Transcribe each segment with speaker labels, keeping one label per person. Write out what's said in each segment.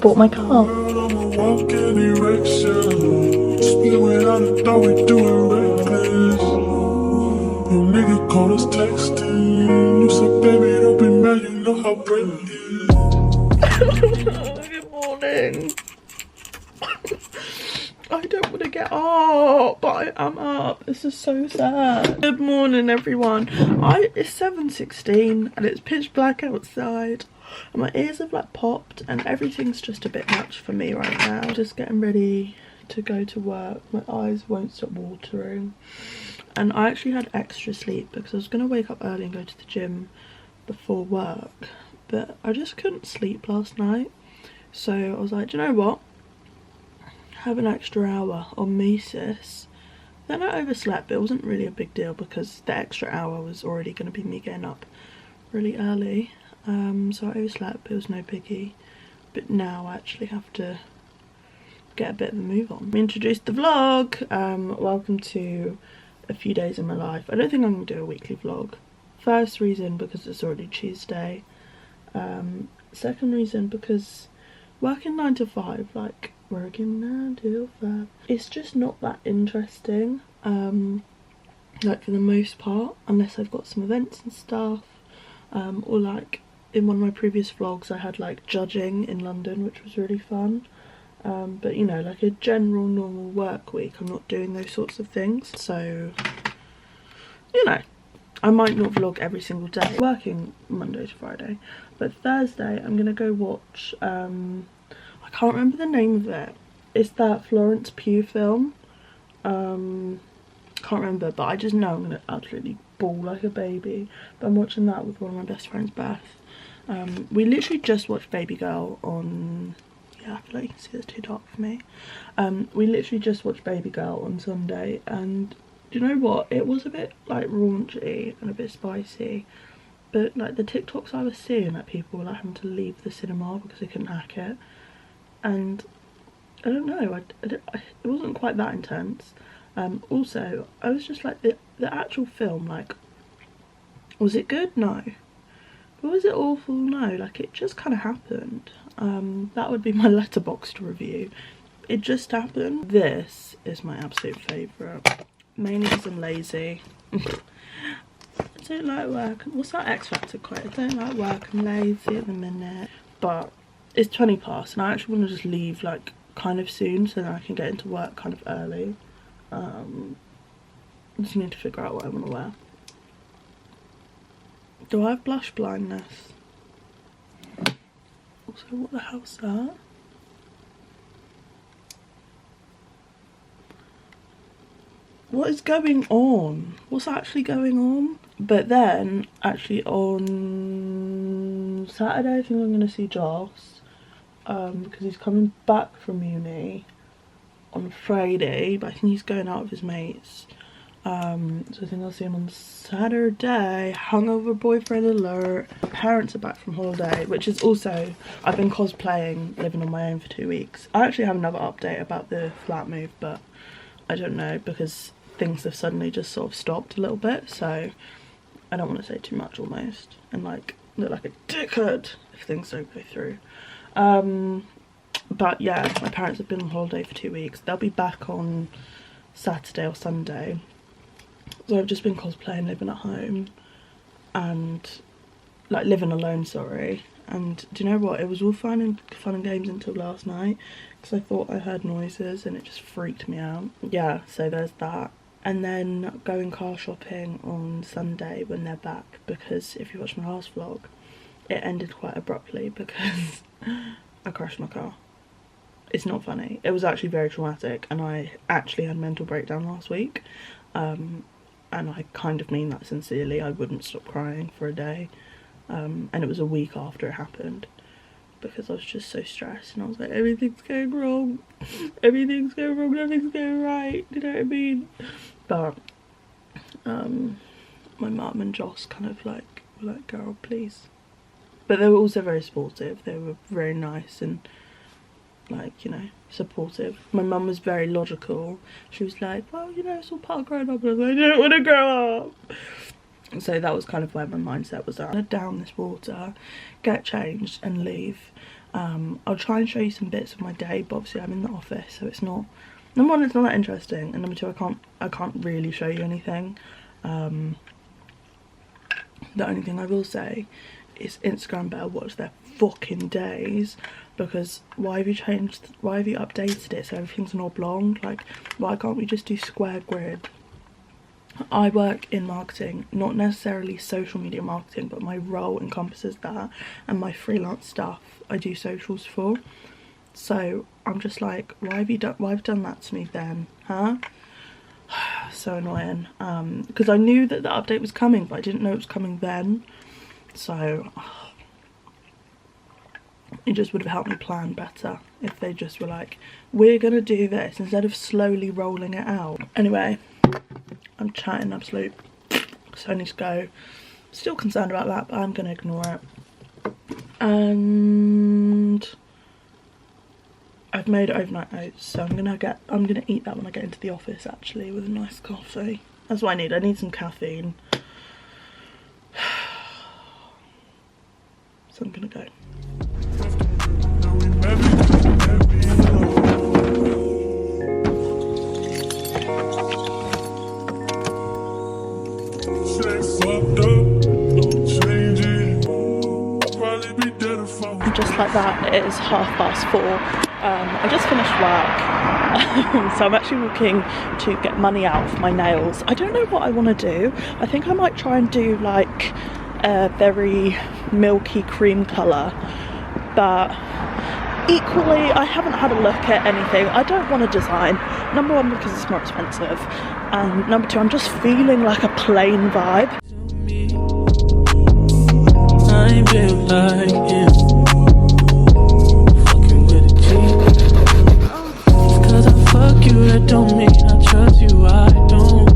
Speaker 1: bought my car. Good morning. I don't want to get up, but I am up. This is so sad. Good morning, everyone. It's 7:16 and it's pitch black outside. And my ears have like popped and everything's just a bit much for me right now. Just getting ready to go to work. My eyes won't stop watering. And I actually had extra sleep because I was going to wake up early and go to the gym before work. But I just couldn't sleep last night. So I was like, do you know what? Have an extra hour on me, sis. Then I overslept, but it wasn't really a big deal because the extra hour was already going to be me getting up really early. So I overslept, it was no biggie. But now I actually have to get a bit of a move on. I introduced the vlog. Welcome to a few days in my life. I don't think I'm going to do a weekly vlog. First reason, because it's already Tuesday. Second reason, because working 9 to 5, like working 9 to 5, it's just not that interesting. Like for the most part, unless I've got some events and stuff. Or like in one of my previous vlogs I had like judging in London, which was really fun. But you know, like a general normal work week, I'm not doing those sorts of things. So, you know, I might not vlog every single day. Working Monday to Friday. But Thursday I'm gonna go watch, I can't remember the name of it. It's that Florence Pugh film. Can't remember, but I just know I'm gonna absolutely bawl like a baby. But I'm watching that with one of my best friends, Beth. We literally just watched Baby Girl on, yeah, I feel like you can see it's too dark for me. We literally just watched Baby Girl on Sunday, and do you know what? It was a bit like raunchy and a bit spicy, but like the TikToks I was seeing, that people were like having to leave the cinema because they couldn't hack it, and I don't know, it wasn't quite that intense. Also, I was just like, the actual film, like, was it good? No. But was it awful? No. Like, it just kind of happened. That would be my Letterboxd review. It just happened. This is my absolute favourite. Mainly because I'm lazy. I don't like work. What's that X Factor quote? I don't like work, I'm lazy at the minute. But it's 20 past and I actually want to just leave, like, kind of soon so that I can get into work kind of early. I just need to figure out what I want to wear. Do I have blush blindness? Also, what the hell's that? What is going on? What's actually going on? But then, actually on Saturday I think I'm going to see Joss. Because he's coming back from uni on Friday, but I think he's going out with his mates. So I think I'll see him on Saturday. Hungover boyfriend alert. Parents are back from holiday, which is also, I've been cosplaying living on my own for 2 weeks. I actually have another update about the flat move, but I don't know because things have suddenly just sort of stopped a little bit, so I don't want to say too much almost and like look like a dickhead if things don't go through. But yeah, my parents have been on holiday for 2 weeks. They'll be back on Saturday or Sunday. So I've just been cosplaying, living at home, and like living alone, sorry. And do you know what? It was all fun and games until last night because I thought I heard noises and it just freaked me out. Yeah, so there's that. And then going car shopping on Sunday when they're back, because if you watched my last vlog, it ended quite abruptly because I crashed my car. It's not funny. It was actually very traumatic and I actually had a mental breakdown last week. And I kind of mean that sincerely. I wouldn't stop crying for a day. And it was a week after it happened because I was just so stressed and I was like, everything's going wrong. Everything's going wrong, nothing's going right. You know what I mean? But my mum and Joss kind of like were like, girl, please. But they were also very supportive. They were very nice and like, you know, supportive. My mum was very logical. She was like, well, you know, it's all part of growing up. And I was like, I don't want to grow up. So that was kind of where my mindset was at. I'd down this water, get changed and leave. I'll try and show you some bits of my day, but obviously I'm in the office, so it's not, number one, it's not that interesting, and number two, I can't really show you anything. The only thing I will say is Instagram better watch their fucking days, because why have you updated it so everything's an oblong? Like, why can't we just do square grid? I work in marketing, not necessarily social media marketing, but my role encompasses that, and my freelance stuff I do socials for. So I'm just like, why have you done that to me then, huh? So annoying. Because I knew that the update was coming, but I didn't know it was coming then. So it just would have helped me plan better if they just were like, we're gonna do this, instead of slowly rolling it out. Anyway, I'm chatting absolute, so I need to go. Still concerned about that, but I'm gonna ignore it. And I've made overnight oats, so I'm gonna eat that when I get into the office, actually, with a nice coffee. That's what I need. I need some caffeine. So I'm gonna go. Just like that, it is 4:30. I just finished work, so I'm actually walking to get money out for my nails. I don't know what I want to do. I think I might try and do like a very milky cream colour, but equally I haven't had a look at anything. I don't want to design, number one because it's more expensive, and number two, I'm just feeling like a plain vibe. I feel like you fucking with a G. Cause I fuck you, that don't mean I trust you, I don't.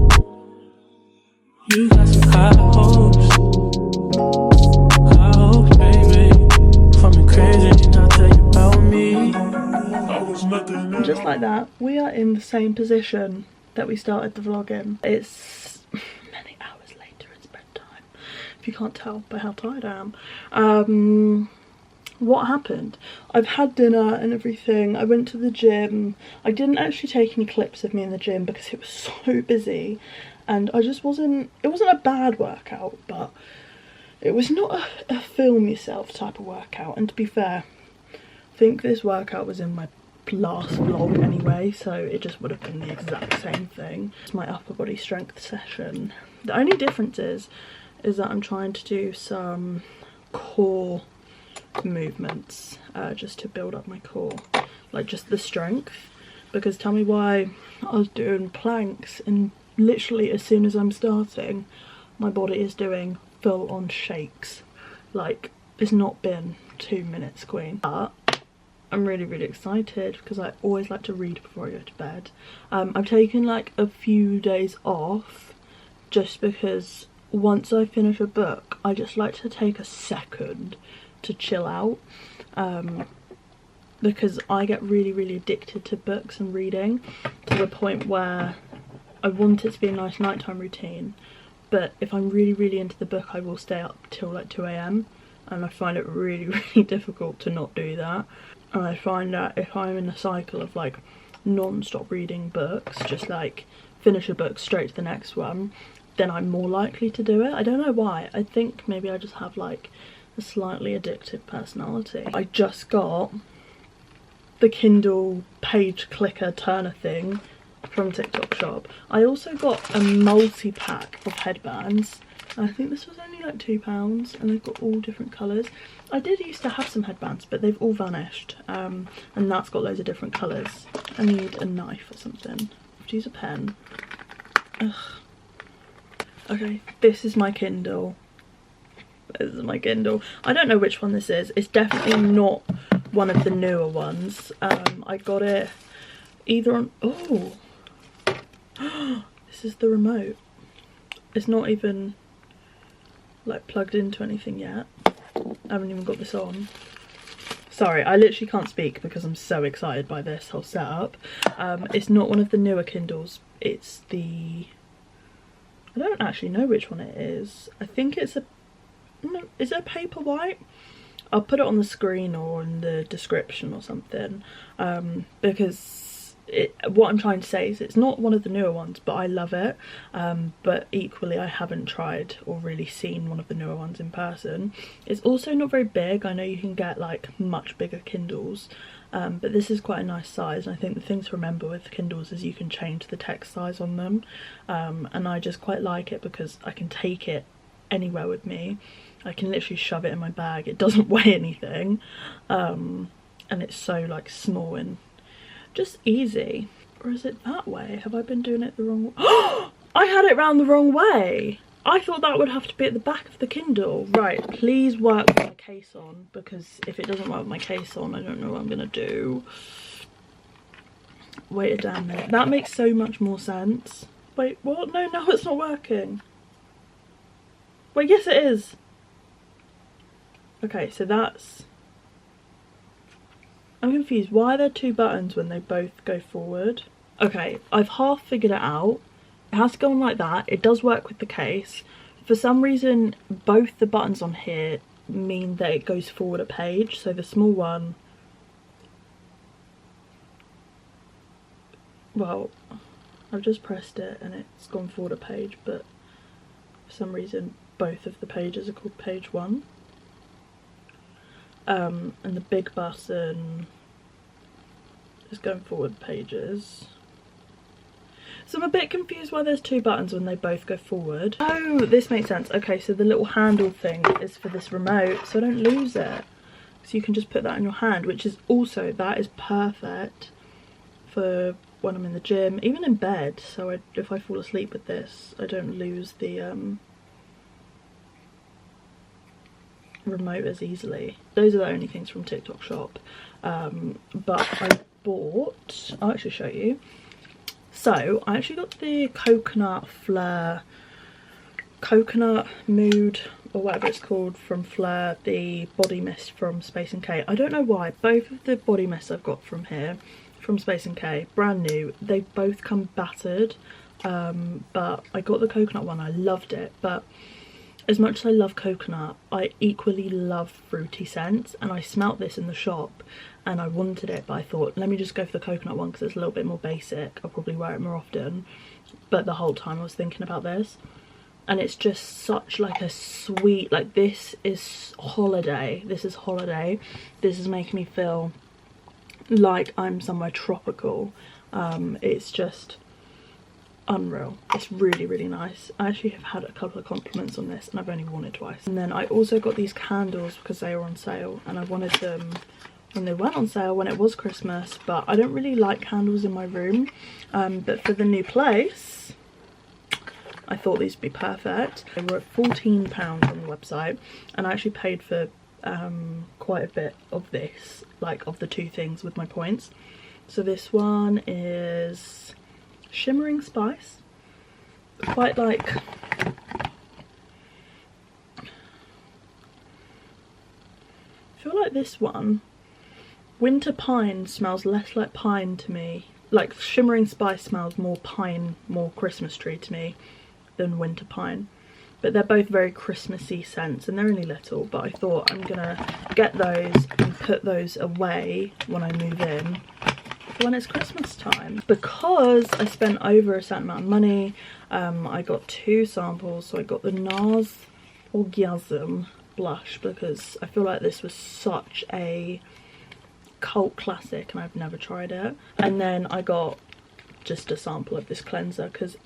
Speaker 1: You got some high hopes, baby. From the crazy, and I'll tell you about me. Just like that, we are in the same position that we started the vlog in. It's many hours later, it's bedtime, if you can't tell by how tired I am. What happened? I've had dinner and everything. I went to the gym. I didn't actually take any clips of me in the gym because it was so busy, and I just wasn't, it wasn't a bad workout, but it was not a film yourself type of workout. And to be fair, I think this workout was in my last vlog anyway, so it just would have been the exact same thing. It's my upper body strength session. The only difference is that I'm trying to do some core movements, just to build up my core, like just the strength, because tell me why I was doing planks and literally as soon as I'm starting, my body is doing full on shakes. Like, it's not been 2 minutes, queen. But I'm really excited because I always like to read before I go to bed. I've taken like a few days off just because once I finish a book, I just like to take a second to chill out, because I get really addicted to books and reading, to the point where I want it to be a nice nighttime routine, but if I'm really into the book, I will stay up till like 2 AM, and I find it really difficult to not do that. And I find that if I'm in a cycle of like non-stop reading books, just like finish a book straight to the next one, then I'm more likely to do it. I don't know why. I think maybe I just have like a slightly addictive personality. I just got the Kindle page clicker turner thing from TikTok shop. I also got a multi-pack of headbands. I think this was only like £2, and they've got all different colours. I did used to have some headbands, but they've all vanished, and that's got loads of different colours. I need a knife or something. I have to use a pen. Ugh. Okay, this is my Kindle. This is my Kindle. I don't know which one this is. It's definitely not one of the newer ones. I got it either on... Oh! This is the remote. It's not even like plugged into anything yet. I haven't even got this on. Sorry, I literally can't speak because I'm so excited by this whole setup. It's not one of the newer Kindles. It's the... I don't actually know which one it is. I think it's a... Is it a Paperwhite? I'll put it on the screen or in the description or something, because what I'm trying to say is it's not one of the newer ones, but I love it, but equally I haven't tried or really seen one of the newer ones in person. It's also not very big. I know you can get like much bigger Kindles, but this is quite a nice size, and I think the thing to remember with Kindles is you can change the text size on them, and I just quite like it because I can take it anywhere with me. I can literally shove it in my bag. It doesn't weigh anything, and it's so like small and just easy. Or is it that way? Have I been doing it the wrong way? I had it round the wrong way. I thought that would have to be at the back of the Kindle. Right, please work with my case on, because if it doesn't work with my case on, I don't know what I'm gonna do. Wait a damn minute. That makes so much more sense. Wait, what? No, it's not working. Wait, yes it is. Okay, so that's... I'm confused. Why are there two buttons when they both go forward? Okay, I've half figured it out. It has to go on like that. It does work with the case. For some reason, both the buttons on here mean that it goes forward a page. So the small one... Well, I've just pressed it and it's gone forward a page, but for some reason both of the pages are called page 1. And the big button is going forward pages. So I'm a bit confused why there's two buttons when they both go forward. Oh, this makes sense. Okay, so the little handle thing is for this remote, so I don't lose it. So you can just put that in your hand, which is also, that is perfect for when I'm in the gym, even in bed. So if I fall asleep with this, I don't lose the remote as easily. Those are the only things from TikTok shop, but I bought, I'll actually show you. So I actually got the coconut mood or whatever it's called from Fleur, the body mist from SpaceNK. I don't know why, both of the body mists I've got from here from SpaceNK, brand new, they both come battered, but I got the coconut one. I loved it, but as much as I love coconut, I equally love fruity scents, and I smelt this in the shop and I wanted it, but I thought, let me just go for the coconut one because it's a little bit more basic. I'll probably wear it more often. But the whole time I was thinking about this, and it's just such like a sweet, like this is holiday. This is holiday. This is making me feel like I'm somewhere tropical. It's just unreal. It's really, really nice. I actually have had a couple of compliments on this and I've only worn it twice. And then I also got these candles because they were on sale, and I wanted them when they went on sale when it was Christmas, but I don't really like candles in my room, but for the new place I thought these would be perfect. They were at £14 on the website, and I actually paid for quite a bit of this, like of the two things with my points. So this one is Shimmering Spice, quite like, I feel like this one, Winter Pine smells less like pine to me. Like Shimmering Spice smells more pine, more Christmas tree to me than Winter Pine, but they're both very Christmassy scents and they're only little, but I thought I'm gonna get those and put those away when I move in when it's Christmas time. Because I spent over a certain amount of money, I got two samples. So I got the NARS Orgasm blush because I feel like this was such a cult classic and I've never tried it. And then I got just a sample of this cleanser because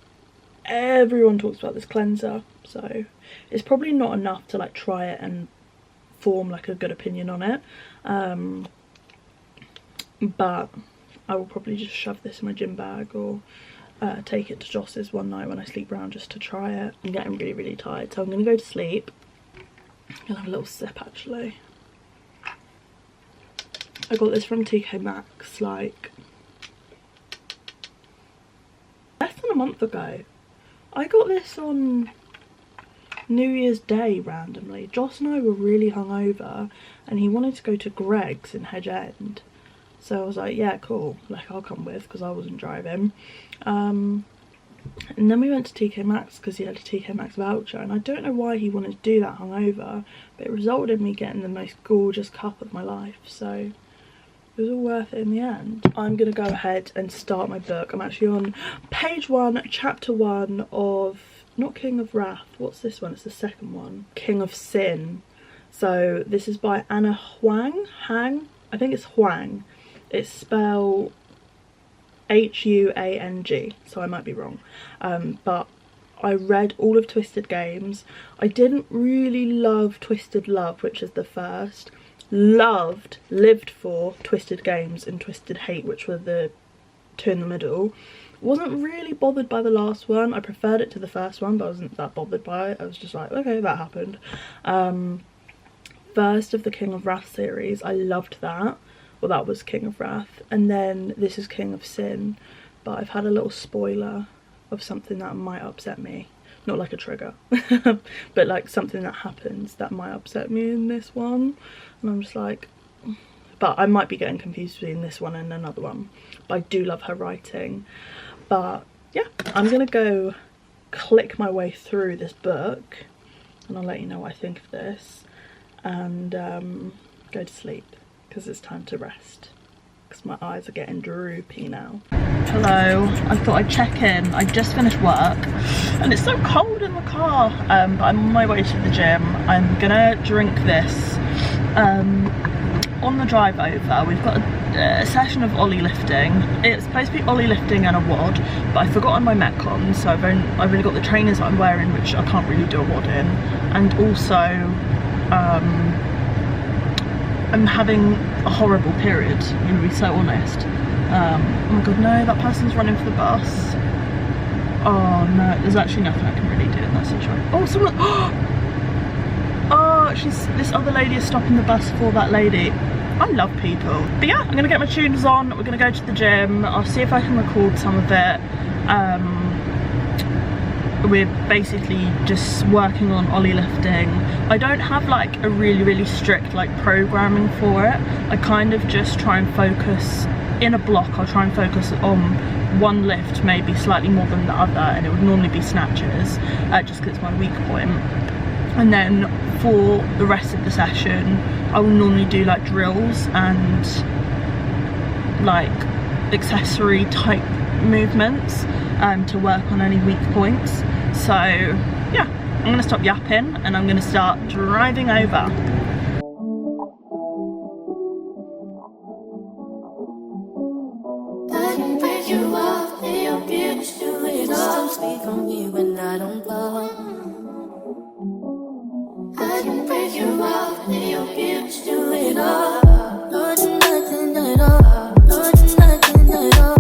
Speaker 1: everyone talks about this cleanser, so it's probably not enough to like try it and form like a good opinion on it, but I will probably just shove this in my gym bag or take it to Joss's one night when I sleep around just to try it. I'm getting really, really tired, so I'm gonna go to sleep. I'm gonna have a little sip actually. I got this from TK Maxx like less than a month ago. I got this on New Year's Day randomly. Joss and I were really hungover and he wanted to go to Greg's in Hedge End. So I was like, yeah, cool, like I'll come with because I wasn't driving. And then we went to TK Maxx because he had a TK Maxx voucher, and I don't know why he wanted to do that hungover, but it resulted in me getting the most gorgeous cup of my life, so it was all worth it in the end. I'm gonna go ahead and start my book. I'm actually on page 1, chapter 1 of, not King of Wrath, what's this one? It's the second one, King of Sin. So this is by Anna Huang, I think it's Huang. It's spelled Huang, so I might be wrong, but I read all of Twisted Games. I didn't really love Twisted Love, which is the first. Lived for Twisted Games and Twisted Hate, which were the two in the middle. Wasn't really bothered by the last one. I preferred it to the first one, but I wasn't that bothered by it. I was just like, okay, that happened. First of the King of Wrath series, I loved that. Well, that was King of Wrath, and then this is King of Sin, but I've had a little spoiler of something that might upset me. Not like a trigger, but like something that happens that might upset me in this one, and I'm just like, but I might be getting confused between this one and another one, but I do love her writing. But yeah, I'm gonna go click my way through this book, and I'll let you know what I think of this, and go to sleep, because it's time to rest, because my eyes are getting droopy now. Hello, I thought I'd check in. I just finished work and it's so cold in the car, but I'm on my way to the gym. I'm gonna drink this on the drive over. We've got a session of ollie lifting. It's supposed to be ollie lifting and a WOD, but I've forgotten my Metcons, so I've only got the trainers that I'm wearing, which I can't really do a WOD in, and also I'm having a horrible period, I'm gonna be so honest. Oh my god, no, that person's running for the bus. Oh no, there's actually nothing I can really do in that situation. Oh, someone, oh, this other lady is stopping the bus for that lady. I love people. But yeah, I'm gonna get my tuners on, we're gonna go to the gym, I'll see if I can record some of it. We're basically just working on ollie lifting. I don't have like a really strict like programming for it. I kind of just try and focus in a block. I'll try and focus on one lift, maybe slightly more than the other, and it would normally be snatches, just because it's my weak point. And then for the rest of the session, I will normally do like drills and like accessory type movements to work on any weak points. So yeah, I'm gonna stop yapping and I'm gonna start driving over.
Speaker 2: I can break you off, lay your bitch, do it all. Speak on me when I don't blow. I can break you off, lay your bitch, do it all. No, do nothing at all. No, do nothing at all.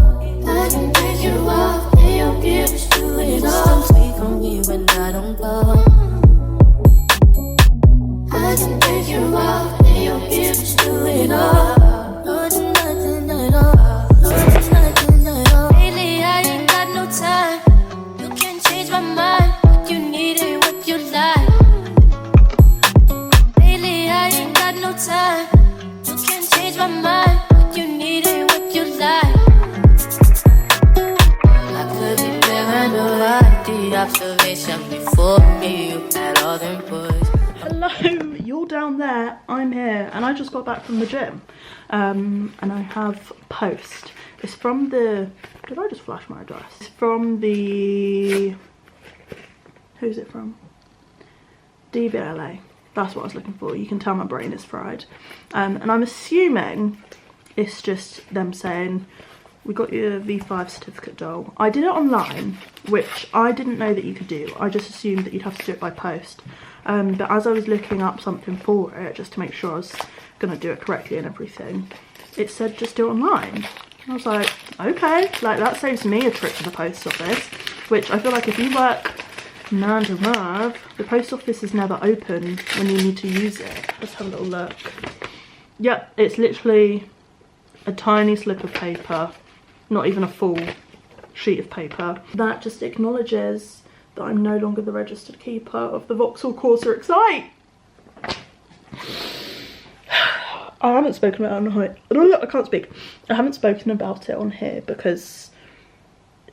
Speaker 2: I can break you off, lay your bitch, do it all. Speak on me when I don't blow. I can break you off, lay your bitch, do it all. No, do nothing at all. Lately I ain't got no time. You can't change my mind. What you need ain't what you like. Lately I ain't got no time. You can't change my mind. What you need ain't what you like. I could be paranoid. The observation before me, you had all them boys.
Speaker 1: Hello, you're down there, I'm here, and I just got back from the gym, and I have post. It's from the, did I just flash my address? It's from the, who's it from? DVLA, that's what I was looking for. You can tell my brain is fried. And I'm assuming it's just them saying, we got your V5 certificate, doll. I did it online, which I didn't know that you could do. I just assumed that you'd have to do it by post. But as I was looking up something for it, just to make sure I was gonna do it correctly and everything, it said just do it online. I was like, okay, like that saves me a trip to the post office, which I feel like if you work 9 to 5, the post office is never open when you need to use it. Let's have a little look. Yep, it's literally a tiny slip of paper, not even a full sheet of paper. That just acknowledges that I'm no longer the registered keeper of the Vauxhall Corsa Excite. I haven't spoken about it on here. I can't speak. I haven't spoken about it on here because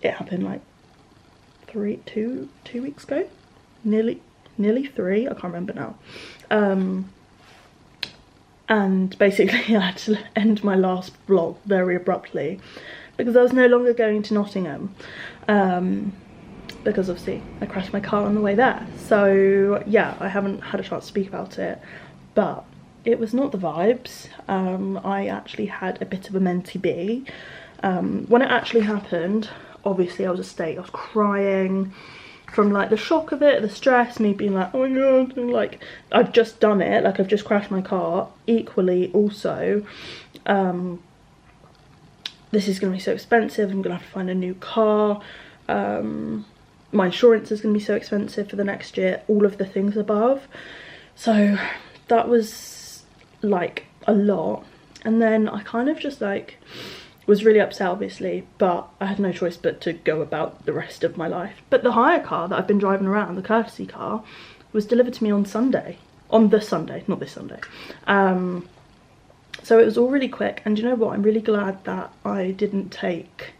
Speaker 1: it happened like two weeks ago, nearly 3, I can't remember now. And basically I had to end my last vlog very abruptly because I was no longer going to Nottingham, because obviously I crashed my car on the way there. So yeah, I haven't had a chance to speak about it, but it was not the vibes. I actually had a bit of a mentee bee. When it actually happened, obviously I was a state. I was crying from like the shock of it, the stress, me being like, oh my god, and like I've just done it, like I've just crashed my car. Equally also, this is going to be so expensive, I'm going to have to find a new car, my insurance is going to be so expensive for the next year, all of the things above. So that was like a lot. And then I kind of just like was really upset, obviously, but I had no choice but to go about the rest of my life. But the hire car that I've been driving around, the courtesy car, was delivered to me on Sunday. On the Sunday, not this Sunday. So it was all really quick. And you know what? I'm really glad that I didn't take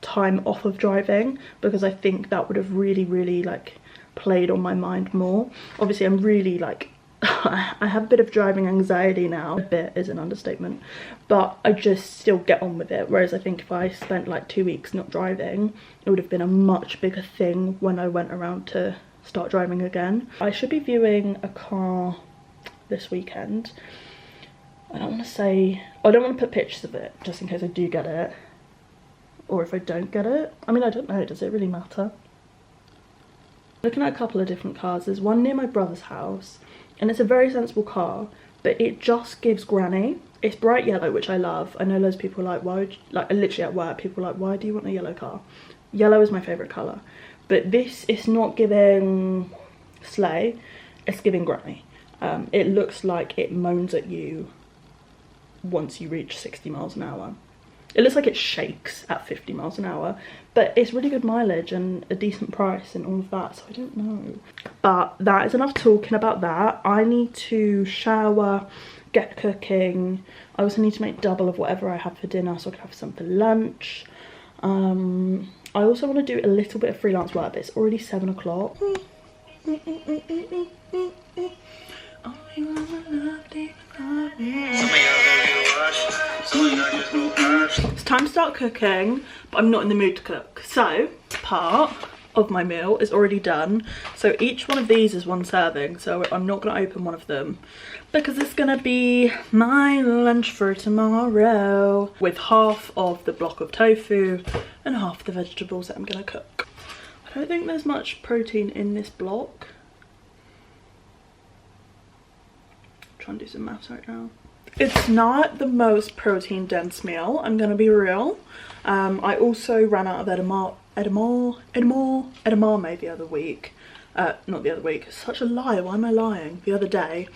Speaker 1: time off of driving, because I think that would have really like played on my mind more. Obviously, I'm really like, I have a bit of driving anxiety now. A bit is an understatement, but I just still get on with it. Whereas I think if I spent like 2 weeks not driving, it would have been a much bigger thing when I went around to start driving again. I should be viewing a car this weekend. I don't want to put pictures of it just in case I do get it, or if I don't get it. I mean, I don't know, does it really matter? Looking at a couple of different cars. There's one near my brother's house, and it's a very sensible car, but it just gives granny. It's bright yellow, which I love. I know loads of people are like, why would you, like literally at work, people are like, why do you want a yellow car? Yellow is my favourite colour. But this is not giving sleigh, it's giving granny. It looks like it moans at you once you reach 60 miles an hour. It looks like it shakes at 50 miles an hour, but it's really good mileage and a decent price and all of that, so I don't know. But that is enough talking about that. I need to shower, get cooking. I also need to make double of whatever I have for dinner so I can have some for lunch. I also want to do a little bit of freelance work, but it's already 7 o'clock. It's time to start cooking, but I'm not in the mood to cook. So part of my meal is already done. So each one of these is 1 serving. So I'm not going to open one of them because it's going to be my lunch for tomorrow, with half of the block of tofu and half the vegetables that I'm going to cook. I don't think there's much protein in this block. Trying to do some maths right now. It's not the most protein dense meal, I'm gonna be real. I also ran out of edamame the other week. Not the other week, such a lie, why am I lying? The other day,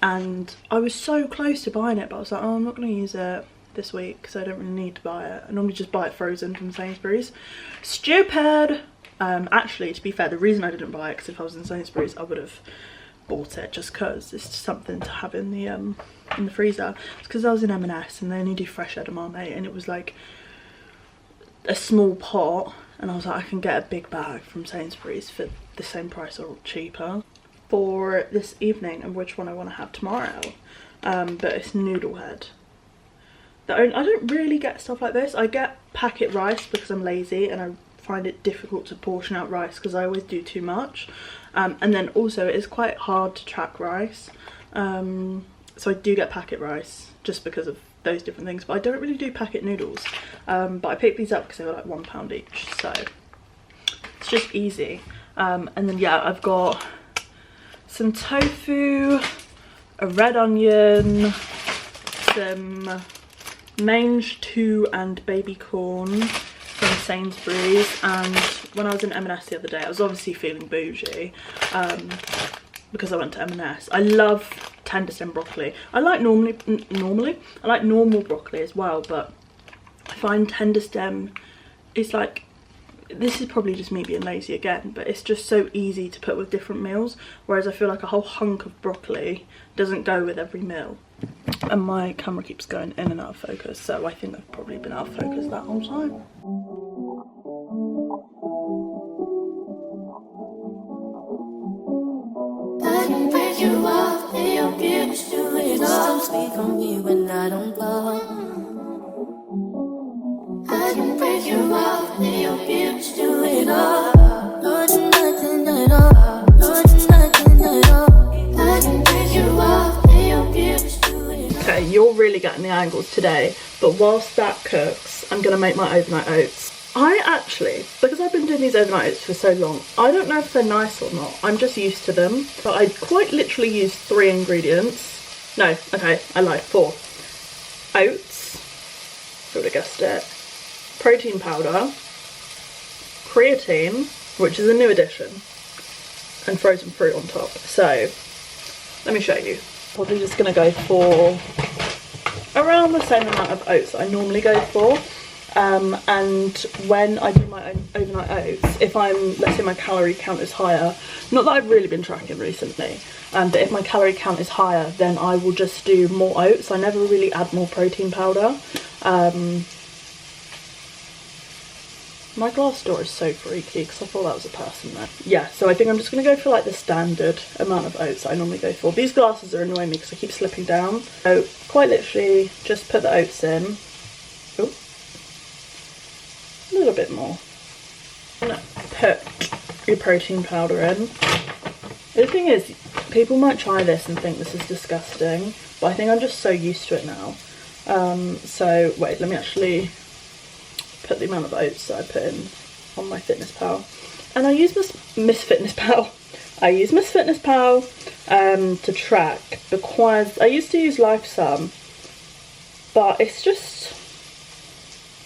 Speaker 1: and I was so close to buying it, but I was like, oh, I'm not gonna use it this week because I don't really need to buy it. I normally just buy it frozen from Sainsbury's. Stupid! Actually, to be fair, the reason I didn't buy it, because if I was in Sainsbury's I would have bought it just because it's something to have in the freezer. It's because I was in M&S and they only do fresh edamame, and it was like a small pot, and I was like, I can get a big bag from Sainsbury's for the same price or cheaper. For this evening, and which one I want to have tomorrow, but it's noodle head. I don't really get stuff like this. I get packet rice because I'm lazy and I find it difficult to portion out rice because I always do too much. And then also it's quite hard to track rice, so I do get packet rice just because of those different things, but I don't really do packet noodles. But I picked these up because they were like £1 each, so it's just easy. And then yeah, I've got some tofu, a red onion, some mange 2 and baby corn from Sainsbury's. And when I was in M&S the other day, I was obviously feeling bougie because I went to M&S. I love tender stem broccoli. I like I like normal broccoli as well, but I find tender stem is like, this is probably just me being lazy again, but it's just so easy to put with different meals, whereas I feel like a whole hunk of broccoli doesn't go with every meal. And my camera keeps going in and out of focus, so I think I've probably been out of focus that whole time.
Speaker 2: break you off, then you'll be able to do it all. No, do nothing at all. No, do nothing at all. I can break you off, then you'll be able to do it all.
Speaker 1: Okay, you're really getting the angles today, but whilst that cooks, I'm gonna make my overnight oats. I actually, because I've been doing these overnight oats for so long, I don't know if they're nice or not. I'm just used to them, but I quite literally use 3 ingredients. No, okay, I lied, 4. Oats, who would have guessed it, protein powder, creatine, which is a new addition, and frozen fruit on top. So, let me show you. Probably just gonna go for around the same amount of oats that I normally go for. And when I do my own overnight oats, if let's say my calorie count is higher, not that I've really been tracking recently, but if my calorie count is higher, then I will just do more oats. I never really add more protein powder. My glass door is so freaky because I thought that was a person there. Yeah, so I think I'm just going to go for like the standard amount of oats that I normally go for. These glasses are annoying me because I keep slipping down. So quite literally just put the oats in. Oh. A little bit more. And put your protein powder in. The thing is, people might try this and think this is disgusting, but I think I'm just so used to it now. So wait, let me actually put the amount of oats that I put in on my FitnessPal. And I use Miss FitnessPal. I use Miss FitnessPal to track, because I used to use LifeSum, but it's just,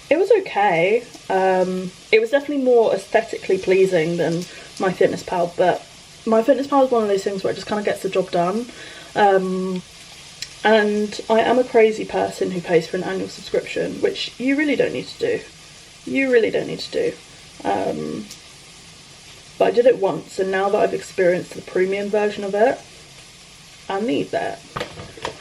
Speaker 1: it was okay. It was definitely more aesthetically pleasing than my FitnessPal, but my FitnessPal is one of those things where it just kind of gets the job done. And I am a crazy person who pays for an annual subscription, which you really don't need to do. You really don't need to do. But I did it once, and now that I've experienced the premium version of it, I need that.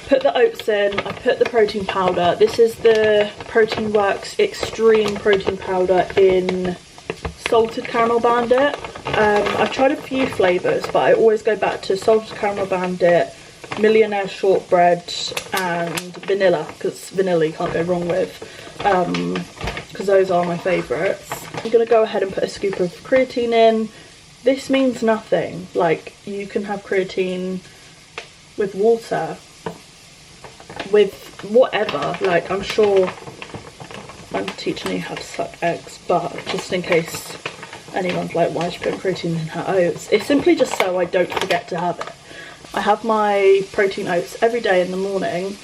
Speaker 1: Put the oats in, I put the protein powder. This is the Protein Works Extreme Protein Powder in Salted Caramel Bandit. I've tried a few flavours, but I always go back to Salted Caramel Bandit, Millionaire Shortbread, and vanilla, because vanilla you can't go wrong with, because those are my favourites. I'm going to go ahead and put a scoop of creatine in. This means nothing. Like, you can have creatine with water, with whatever. Like, I'm sure I'm teaching you how to suck eggs, but just in case anyone's like, why is she putting creatine in her oats? It's simply just so I don't forget to have it. I have my protein oats every day in the morning,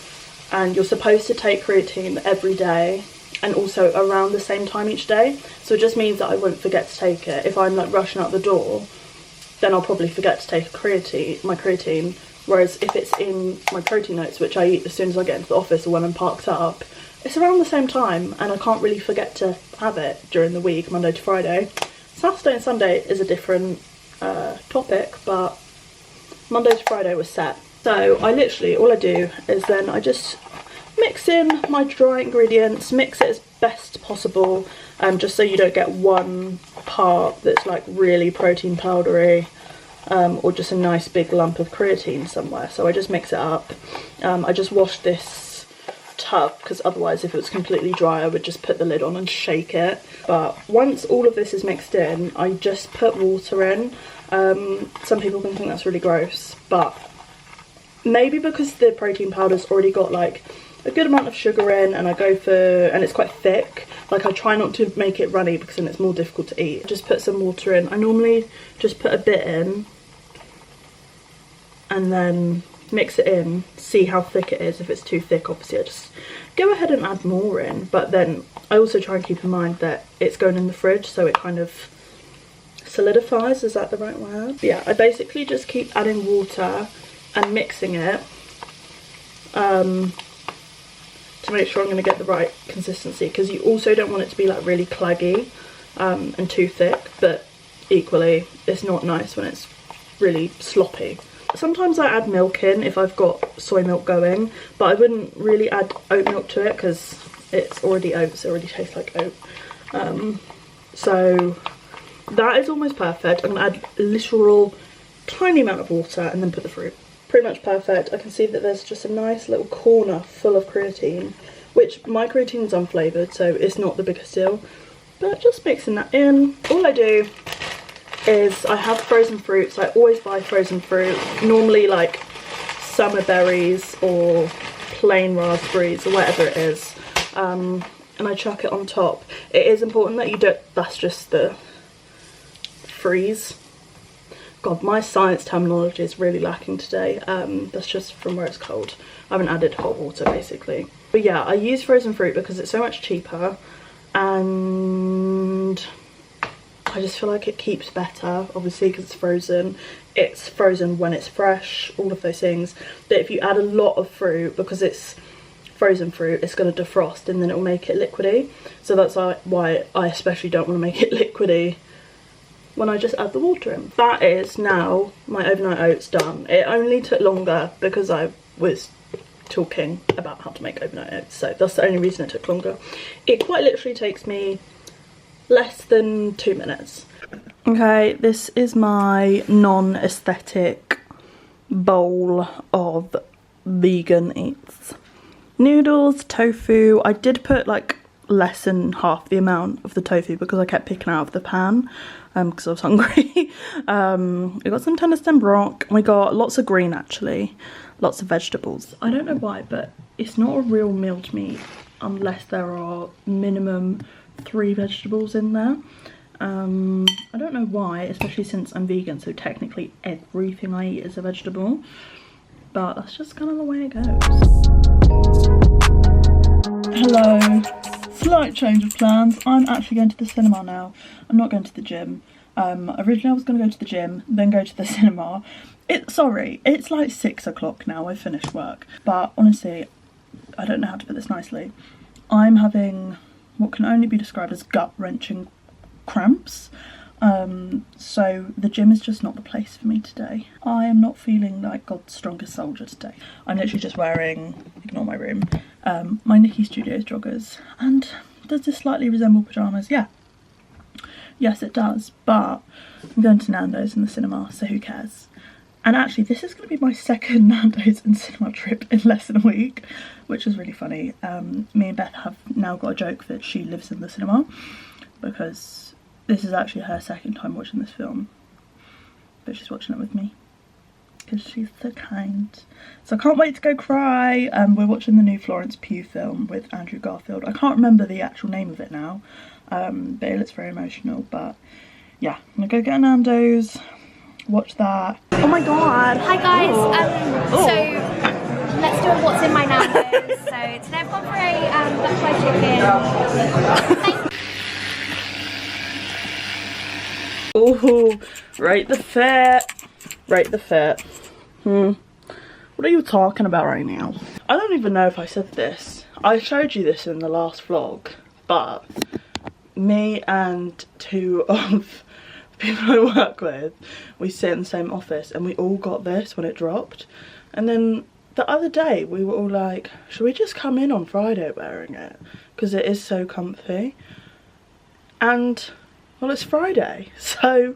Speaker 1: and you're supposed to take creatine every day and also around the same time each day. So it just means that I won't forget to take it. If I'm like rushing out the door, then I'll probably forget to take my creatine. Whereas if it's in my protein oats, which I eat as soon as I get into the office or when I'm parked up, it's around the same time, and I can't really forget to have it during the week, Monday to Friday. Saturday and Sunday is a different topic, but Monday to Friday was set. So I literally, all I do is then I just mix in my dry ingredients, mix it as best possible, just so you don't get one part that's like really protein powdery, or just a nice big lump of creatine somewhere. So I just mix it up. I just wash this tub, because otherwise if it was completely dry I would just put the lid on and shake it. But once all of this is mixed in, I just put water in. Some people can think that's really gross, but maybe because the protein powder's already got like a good amount of sugar in, and and it's quite thick, like I try not to make it runny because then it's more difficult to eat. Just put some water in. I normally just put a bit in and then mix it in, see how thick it is. If it's too thick, obviously I just go ahead and add more in, but then I also try and keep in mind that it's going in the fridge, so it kind of solidifies, is that the right word? But yeah, I basically just keep adding water and mixing it to make sure I'm going to get the right consistency, because you also don't want it to be like really claggy and too thick, but equally it's not nice when it's really sloppy. Sometimes I add milk in if I've got soy milk going, but I wouldn't really add oat milk to it because it's already oats, it already tastes like oat. So that is almost perfect. I'm going to add a literal tiny amount of water and then put the fruit. Pretty much perfect. I can see that there's just a nice little corner full of creatine, which my protein's unflavoured, so it's not the biggest deal. But just mixing that in. All I do is I have frozen fruits. I always buy frozen fruit, normally like summer berries or plain raspberries or whatever it is, and I chuck it on top. It is important that you don't, that's just the freeze. God, my science terminology is really lacking today. That's just from where it's cold. I haven't added hot water basically. But yeah, I use frozen fruit because it's so much cheaper, and I just feel like it keeps better, obviously because it's frozen when it's fresh, all of those things. But if you add a lot of fruit, because it's frozen fruit, it's going to defrost and then it will make it liquidy. So that's why I especially don't want to make it liquidy when I just add the water in. That is now my overnight oats done. It only took longer because I was talking about how to make overnight oats, so that's the only reason it took longer. It quite literally takes me less than 2 minutes. Okay, this is my non-aesthetic bowl of vegan eats. Noodles, tofu. I did put like less than half the amount of the tofu because I kept picking out of the pan because I was hungry. We got some tender stem brock. We got lots of green actually, lots of vegetables. I don't know why, but it's not a real meal to me unless there are minimum 3 vegetables in there. I don't know why, especially since I'm vegan, so technically everything I eat is a vegetable, but that's just kind of the way it goes. Hello, slight change of plans. I'm actually going to the cinema now. I'm not going to the gym. Originally I was going to go to the gym, then go to the cinema. Sorry, it's like 6 o'clock now, I finished work, but honestly, I don't know how to put this nicely. I'm having what can only be described as gut-wrenching cramps, so the gym is just not the place for me today. I am not feeling like God's strongest soldier today. I'm literally just wearing, ignore my room, my Nikki Studios joggers. And does this slightly resemble pyjamas? Yeah. Yes, it does, but I'm going to Nando's in the cinema, so who cares? And actually, this is going to be my second Nando's and cinema trip in less than a week, which is really funny. Me and Beth have now got a joke that she lives in the cinema, because this is actually her second time watching this film, but she's watching it with me because she's so kind. So I can't wait to go cry. We're watching the new Florence Pugh film with Andrew Garfield. I can't remember the actual name of it now, but it looks very emotional. But yeah, I'm gonna go get a Nando's, watch that. Oh my god!
Speaker 3: Hi guys. So let's do a what's in my Nando's. So today I've gone for a buffalo chicken.
Speaker 1: Ooh, rate the fit. Rate the fit. What are you talking about right now? I don't even know if I said this. I showed you this in the last vlog, but me and 2 of the people I work with, we sit in the same office and we all got this when it dropped. And then the other day we were all like, should we just come in on Friday wearing it? Because it is so comfy. And well, it's Friday, so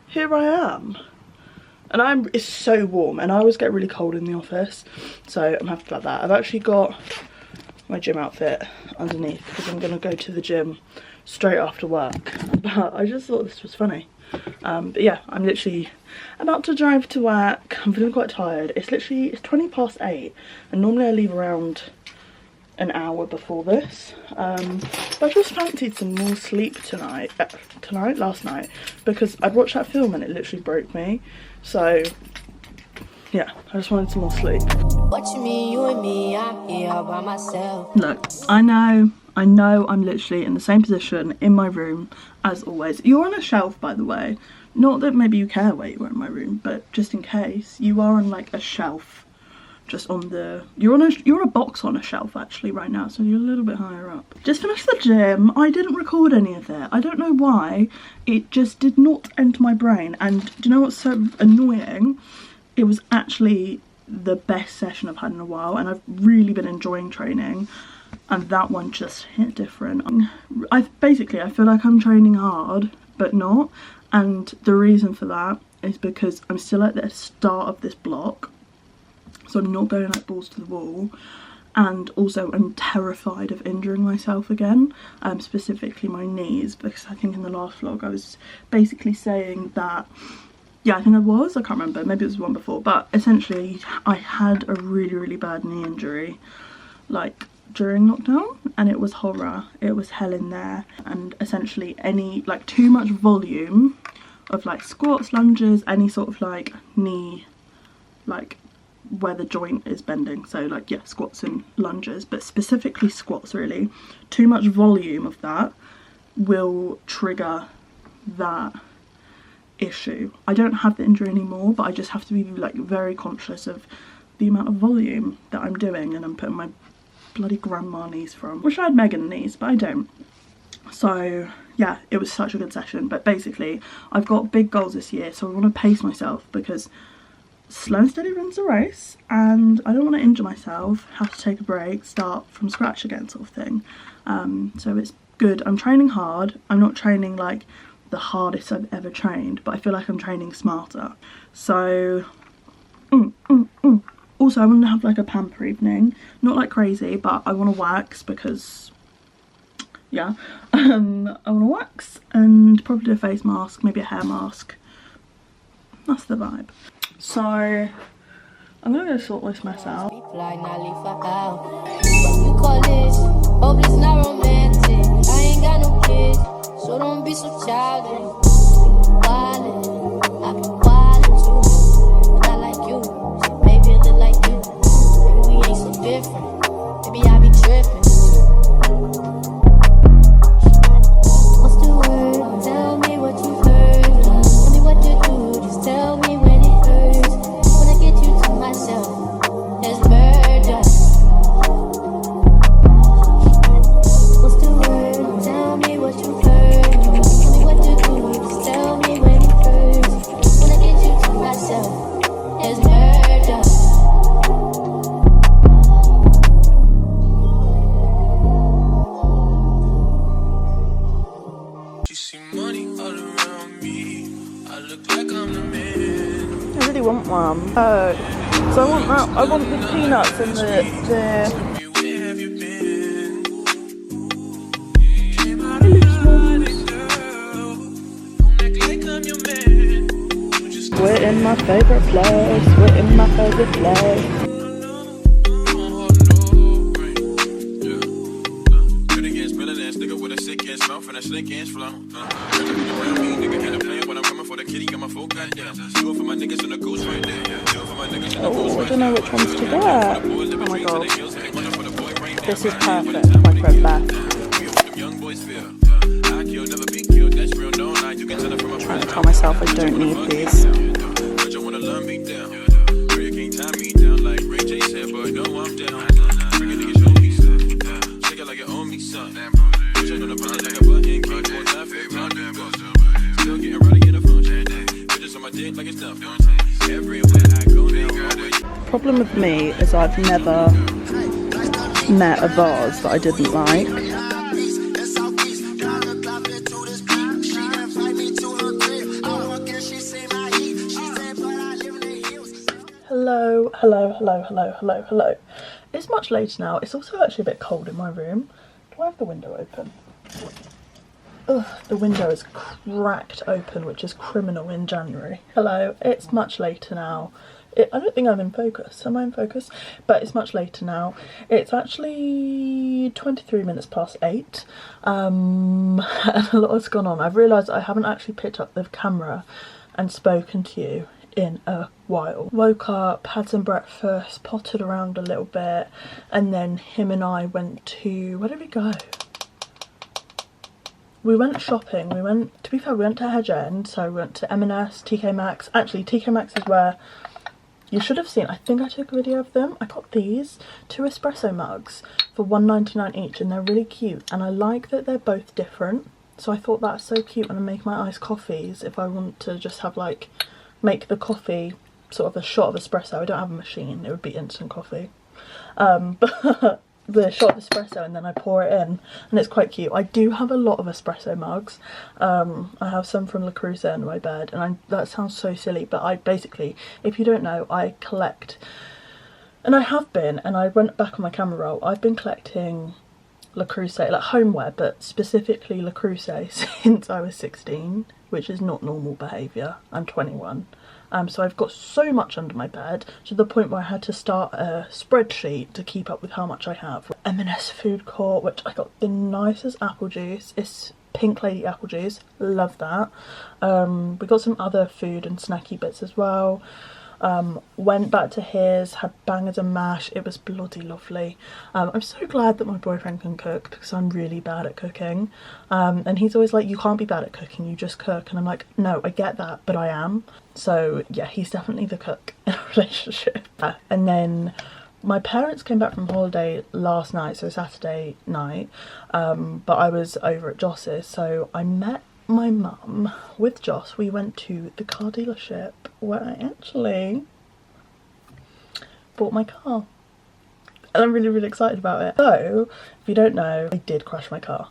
Speaker 1: here I am. And it's so warm, and I always get really cold in the office, so I'm happy about that. I've actually got my gym outfit underneath because I'm gonna go to the gym straight after work. But I just thought this was funny. But yeah, I'm literally about to drive to work. I'm feeling quite tired. It's 20 past 8, and normally I leave around an hour before this, but I just fancied some more sleep last night, because I'd watched that film and it literally broke me. So yeah, I just wanted some more sleep.
Speaker 2: What you mean, you and me, I'm here all by myself.
Speaker 1: Look, I know I'm literally in the same position in my room as always. You're on a shelf, by the way. Not that maybe you care where you are in my room, but just in case, you are on like a shelf. Just on the, you're on a box on a shelf actually right now, so you're a little bit higher up. Just finished the gym. I didn't record any of it. I don't know why. It just did not enter my brain. And do you know what's so annoying? It was actually the best session I've had in a while, and I've really been enjoying training, and that one just hit different. I feel like I'm training hard but not, and the reason for that is because I'm still at the start of this block. So I'm not going like balls to the wall, and also I'm terrified of injuring myself again, specifically my knees, because I think in the last vlog I was basically saying that, yeah, I think I can't remember, maybe it was the one before, but essentially I had a really bad knee injury like during lockdown, and it was horror. It was hell in there. And essentially any like too much volume of like squats, lunges, any sort of like knee, like where the joint is bending, so like, yeah, squats and lunges, but specifically squats, really too much volume of that will trigger that issue. I don't have the injury anymore, but I just have to be like very conscious of the amount of volume that I'm doing, and I'm putting my bloody grandma knees from. Wish I had Megan knees, but I don't. So yeah, it was such a good session. But basically I've got big goals this year, so I want to pace myself, because slow and steady wins the race, and I don't want to injure myself, have to take a break, start from scratch again, sort of thing. So it's good. I'm training hard. I'm not training like the hardest I've ever trained, but I feel like I'm training smarter. So also I want to have like a pamper evening, not like crazy, but I want to wax, because yeah, I want to wax and probably do a face mask, maybe a hair mask. That's the vibe. So I'm gonna go sort this mess out.
Speaker 2: You call this, hope it's not romantic. I ain't got no kids, so don't be so childish. Wildin', I be wildin' too. Not like you, so baby, it look like you. Maybe we ain't so different, maybe I be trippin'. What's the word? Tell me what you heard. Tell me what to do, just tell me when it hurts. When I get you to myself, there's murder. What's the word? Tell me what you heard. Tell me what to do, just tell me when it hurts. When I get you to myself, there's murder.
Speaker 4: You see money all around me. I look like I'm the man.
Speaker 1: I really want one. So I want that. I want the peanuts and the
Speaker 4: Where have you been? Came out of hiding, girl. Don't act like I'm your man. You just
Speaker 1: we're in my favourite place. We're in my favourite place.
Speaker 4: Good against Millie, nigga with a sick ass mouth and a slick ass flow. Around me, nigga, kinda playing when I'm coming for the kitty, got my folk goddamn. Do it for my niggas in the ghost right there. Do it for my niggas in the ghost
Speaker 1: Oh, I
Speaker 4: right
Speaker 1: don't know which ones to get. Oh my god. This is perfect for my crib bath. Trying to tell myself I don't need these. Problem with me is I've never met a vase that I didn't like. Hello. It's much later now. It's also actually a bit cold in my room. Do I have the window open? Ugh, the window is cracked open, which is criminal in January. Hello, it's much later now. I don't think I'm in focus. Am I in focus? But it's much later now. It's actually 23 minutes past 8. And a lot has gone on. I've realised I haven't actually picked up the camera and spoken to you in a while. Woke up, had some breakfast, potted around a little bit, and then him and I went to, where did we go? We went shopping. We went to Hedge End, so we went to M&S, TK Maxx. Actually, TK Maxx is where you should have seen, I think I took a video of them. I got these 2 espresso mugs for $1.99 each, and they're really cute, and I like that they're both different. So I thought that's so cute when I make my iced coffees, if I want to just have like, make the coffee sort of a shot of espresso. I don't have a machine, it would be instant coffee. But the shot of espresso, and then I pour it in, and it's quite cute. I do have a lot of espresso mugs. I have some from Le Creuset in my bed, and that sounds so silly, but I basically, if you don't know, I collect And I have been, and I went back on my camera roll, I've been collecting Le Creuset, like homeware, but specifically Le Creuset since I was 16, which is not normal behaviour. I'm 21. So I've got so much under my bed to the point where I had to start a spreadsheet to keep up with how much I have. M&S food court, which I got the nicest apple juice. It's Pink Lady apple juice, love that. We got some other food and snacky bits as well. Went back to his, had bangers and mash. It was bloody lovely. I'm so glad that my boyfriend can cook because I'm really bad at cooking. And he's always like, you can't be bad at cooking, you just cook. And I'm like, no, I get that, but I am. So yeah, he's definitely the cook in a relationship. And then my parents came back from holiday last night, so Saturday night. But I was over at Joss's, so I met my mum with Joss. We went to the car dealership where I actually bought my car, and I'm really excited about it. So if you don't know, I did crash my car.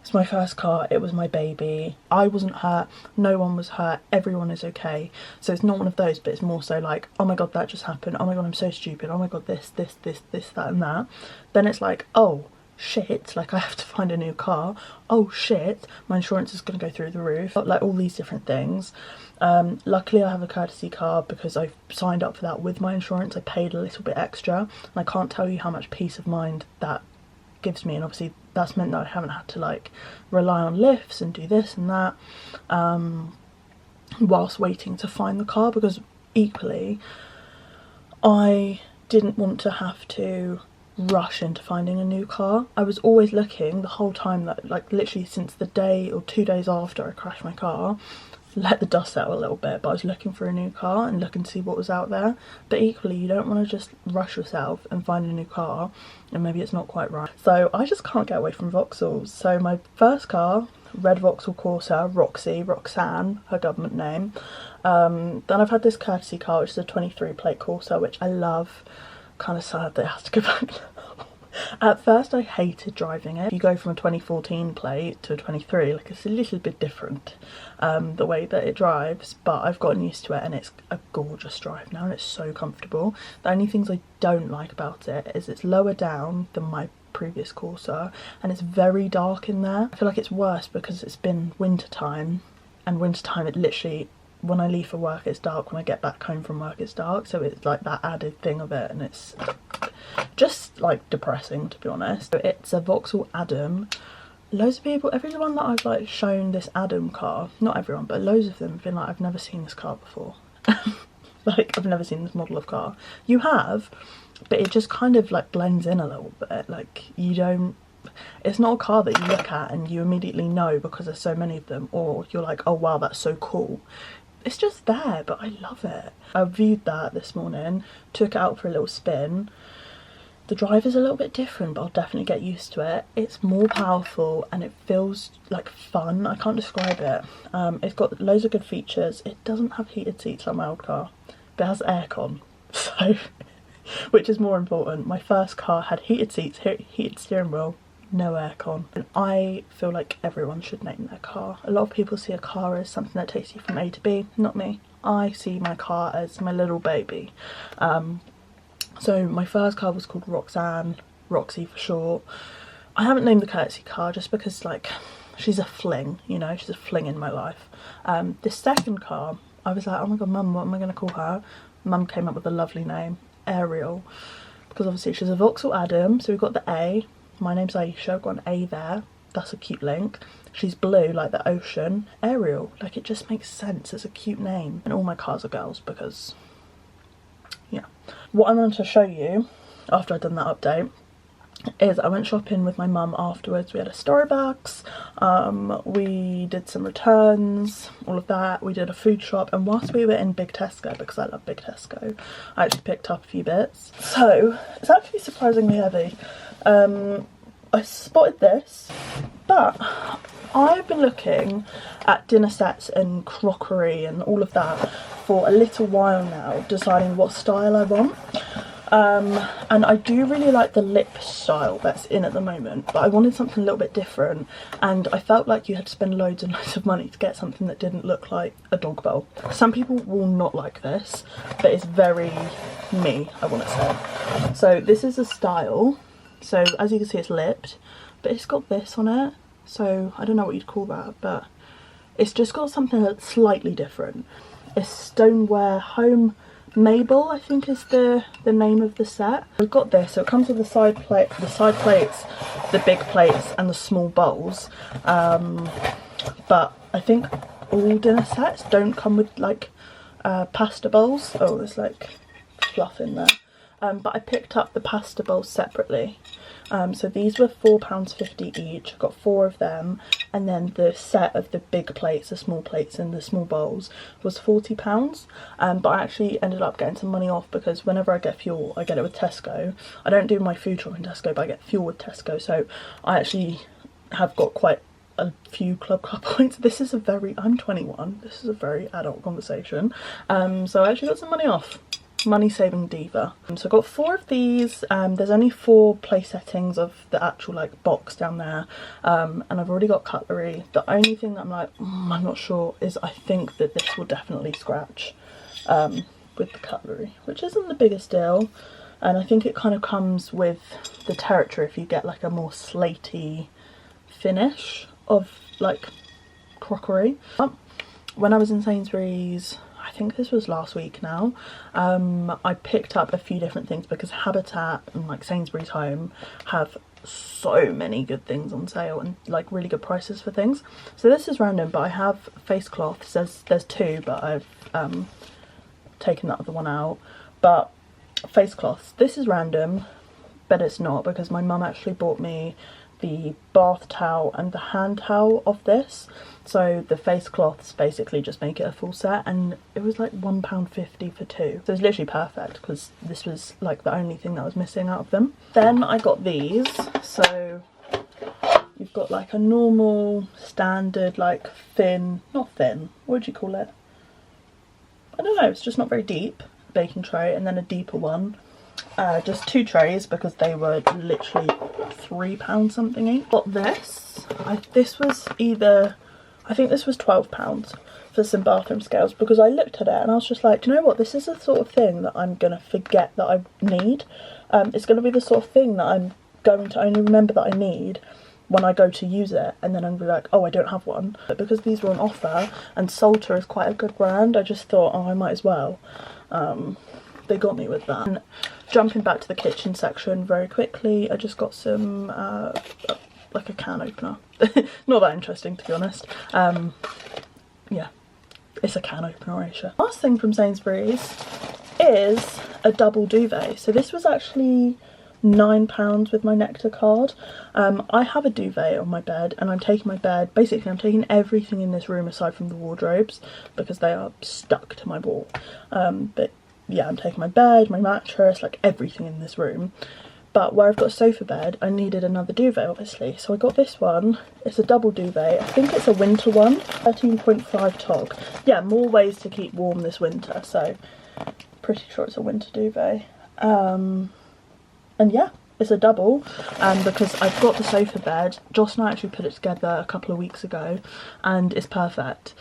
Speaker 1: It's my first car, it was my baby. I wasn't hurt, no one was hurt, everyone is okay. So it's not one of those, but it's more so like, oh my god, that just happened, oh my god, I'm so stupid, oh my god, this, that and that. Then it's like, oh shit, like I have to find a new car. Oh shit, my insurance is going to go through the roof. Like all these different things. Luckily I have a courtesy car because I signed up for that with my insurance. I paid a little bit extra, and I can't tell you how much peace of mind that gives me. And obviously that's meant that I haven't had to like rely on lifts and do this and that whilst waiting to find the car, because equally I didn't want to have to rush into finding a new car. I was always looking the whole time, that like literally since the day or 2 days after I crashed my car, let the dust settle a little bit, but I was looking for a new car and looking to see what was out there. But equally you don't want to just rush yourself and find a new car and maybe it's not quite right. So I just can't get away from Vauxhalls. So my first car, red Vauxhall Corsa, Roxanne, her government name. Then I've had this courtesy car, which is a 23 plate Corsa, which I love. Kind of sad that it has to go back now. At first I hated driving it. You go from a 2014 plate to a 23, like it's a little bit different, the way that it drives, but I've gotten used to it and it's a gorgeous drive now and it's so comfortable. The only things I don't like about it is it's lower down than my previous Corsa and it's very dark in there. I feel like it's worse because it's been winter time, and winter time it literally, when I leave for work it's dark, when I get back home from work it's dark, so it's like that added thing of it, and it's just like depressing, to be honest. So it's a Vauxhall Adam. Loads of people, everyone that I've like shown this Adam car, not everyone, but loads of them have been like, I've never seen this car before. Like I've never seen this model of car. You have, but it just kind of like blends in a little bit. Like you don't, it's not a car that you look at and you immediately know because there's so many of them, or you're like, oh wow, that's so cool. It's just there, but I love it. I viewed that this morning, took it out for a little spin. The drive is a little bit different, but I'll definitely get used to it. It's more powerful and it feels like fun. I can't describe it. It's got loads of good features. It doesn't have heated seats like my old car, but it has aircon, so which is more important. My first car had heated seats, heated steering wheel, no aircon. And I feel like everyone should name their car. A lot of people see a car as something that takes you from A to B. Not me. I see my car as my little baby. So my first car was called Roxanne, Roxy for short. I haven't named the courtesy car just because like she's a fling, you know, she's a fling in my life. This second car, I was like, oh my god mum, what am I going to call her? Mum came up with a lovely name, Ariel, because obviously she's a Vauxhall Adam, so we've got the A. My name's Aisha, I've got an A there, that's a cute link. She's blue like the ocean. Ariel, like it just makes sense, it's a cute name. And all my cars are girls because, yeah. What I wanted to show you after I'd done that update is I went shopping with my mum afterwards. We had a Storybox, we did some returns, all of that. We did a food shop, and whilst we were in Big Tesco, because I love Big Tesco, I actually picked up a few bits. So it's actually surprisingly heavy. I spotted this, but I've been looking at dinner sets and crockery and all of that for a little while now, deciding what style I want. And I do really like the lip style that's in at the moment, but I wanted something a little bit different, and I felt like you had to spend loads and loads of money to get something that didn't look like a dog bowl. Some people will not like this, but it's very me, I want to say. So this is a style, so as you can see it's lipped, but it's got this on it, so I don't know what you'd call that, but it's just got something that's slightly different. It's stoneware home Mabel, I think is the name of the set. We've got this, so it comes with the side plates, the big plates and the small bowls. But I think all dinner sets don't come with like pasta bowls. Oh, there's like fluff in there. But I picked up the pasta bowls separately. So these were £4.50 each. I got 4 of them, and then the set of the big plates, the small plates and the small bowls was £40. But I actually ended up getting some money off because whenever I get fuel, I get it with Tesco. I don't do my food shop in Tesco, but I get fuel with Tesco, so I actually have got quite a few club card points. I'm 21, this is a very adult conversation. So I actually got some money off. Money saving diva. So I got 4 of these. There's only 4 place settings of the actual like box down there, and I've already got cutlery. The only thing that I'm like I'm not sure is I think that this will definitely scratch with the cutlery, which isn't the biggest deal, and I think it kind of comes with the territory if you get like a more slaty finish of like crockery. When I was in Sainsbury's, I think this was last week now, I picked up a few different things because Habitat and like Sainsbury's Home have so many good things on sale and like really good prices for things. So this is random, but I have face cloths. There's 2, but I've taken that other one out. But face cloths, this is random, but it's not, because my mum actually bought me the bath towel and the hand towel of this. So the face cloths basically just make it a full set, and it was like £1.50 for 2. So it's literally perfect because this was like the only thing that was missing out of them. Then I got these. So you've got like a normal standard like thin, not thin, what would you call it? I don't know, it's just not very deep baking tray, and then a deeper one. Just 2 trays because they were literally £3 something each. Got this. This was I think this was £12 for some bathroom scales, because I looked at it and I was just like, do you know what, this is the sort of thing that I'm going to forget that I need. It's going to be the sort of thing that I'm going to only remember that I need when I go to use it, and then I'm be like, oh, I don't have one. But because these were on offer and Salter is quite a good brand, I just thought, oh, I might as well. They got me with that. And jumping back to the kitchen section very quickly, I just got some like a can opener. Not that interesting, to be honest. Yeah, it's a can opener, Aisha. Last thing from Sainsbury's is a double duvet. So this was actually £9 with my Nectar card. I have a duvet on my bed, and I'm taking everything in this room aside from the wardrobes because they are stuck to my wall. But yeah, I'm taking my bed, my mattress, like everything in this room. But where I've got a sofa bed, I needed another duvet, obviously. So I got this one. It's a double duvet. I think it's a winter one. 13.5 tog. Yeah, more ways to keep warm this winter. So pretty sure it's a winter duvet. And yeah, it's a double. Because I've got the sofa bed. Joss and I actually put it together a couple of weeks ago, and it's perfect.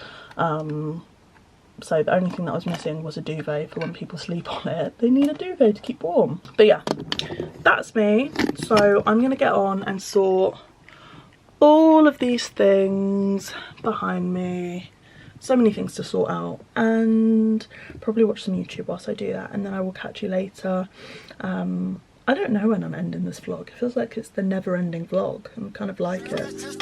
Speaker 1: So the only thing that was missing was a duvet for when people sleep on it. They need a duvet to keep warm. But yeah, that's me. So I'm going to get on and sort all of these things behind me. So many things to sort out, and probably watch some YouTube whilst I do that, and then I will catch you later. I don't know when I'm ending this vlog. It feels like it's the never-ending vlog, and I kind of like it.